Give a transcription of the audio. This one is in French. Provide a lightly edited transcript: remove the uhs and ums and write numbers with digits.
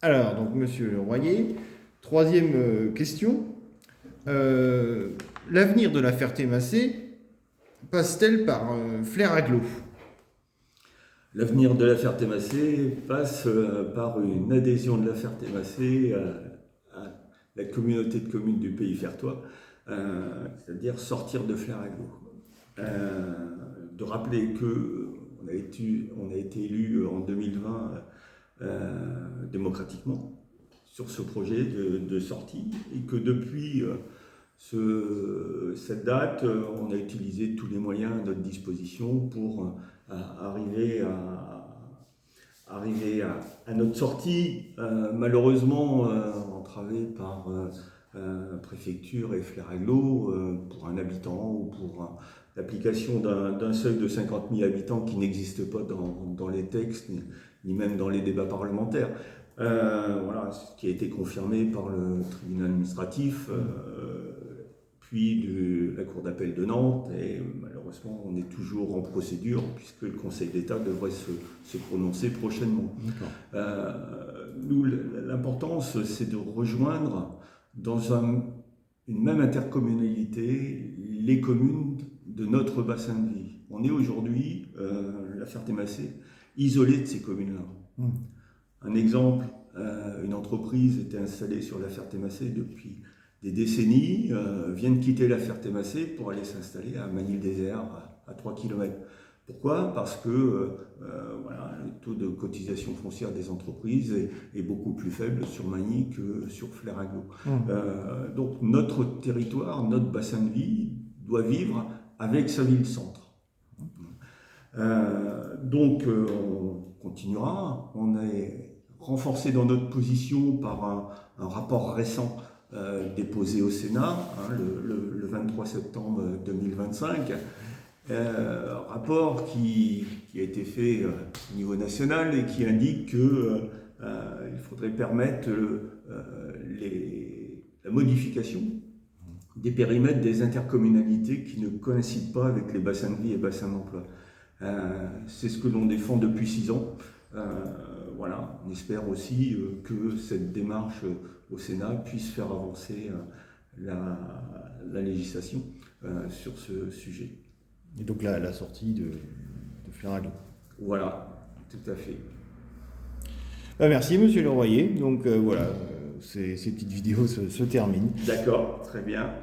Alors, donc, Monsieur Leroyer, troisième question. L'avenir de la Ferté-Macé passe-t-elle par Flair Aglo? L'avenir de la Ferté-Macé passe par une adhésion de la Ferté-Macé à la communauté de communes du Pays Fertois, c'est-à-dire sortir de Flair Aglo. De rappeler que on a été élu en 2020 démocratiquement sur ce projet de sortie et que depuis cette date, on a utilisé tous les moyens à notre disposition pour arriver à notre sortie, malheureusement entravée par préfecture et Flair Aglo pour un habitant ou pour l'application d'un seuil de 50 000 habitants qui n'existe pas dans les textes ni même dans les débats parlementaires. Voilà, ce qui a été confirmé par le tribunal administratif, puis de la Cour d'appel de Nantes, et malheureusement on est toujours en procédure puisque le Conseil d'État devrait se prononcer prochainement. Nous, l'importance, c'est de rejoindre dans une même intercommunalité les communes de notre bassin de vie. On est aujourd'hui, la Ferté-Macé, isolé de ces communes-là. Un exemple, une entreprise était installée sur la Ferté-Macé depuis des décennies, vient de quitter la Ferté-Macé pour aller s'installer à Magny-le-Désert, à 3 km. Pourquoi ? Parce que voilà, le taux de cotisation foncière des entreprises est beaucoup plus faible sur Magny que sur Flair Aglo. Donc notre territoire, notre bassin de vie doit vivre avec sa ville-centre. Donc on continuera, on est renforcé dans notre position par un rapport récent déposé au Sénat le 23 septembre 2025, rapport qui a été fait au niveau national et qui indique qu'il faudrait permettre la modification des périmètres des intercommunalités qui ne coïncident pas avec les bassins de vie et bassins d'emploi. C'est ce que l'on défend depuis 6 ans. Voilà, on espère aussi que cette démarche au Sénat puisse faire avancer la législation sur ce sujet. Et donc la sortie de Flair Aglo. Voilà, tout à fait. Merci Monsieur Leroyer. Donc voilà, ces petites vidéos se terminent. D'accord, très bien.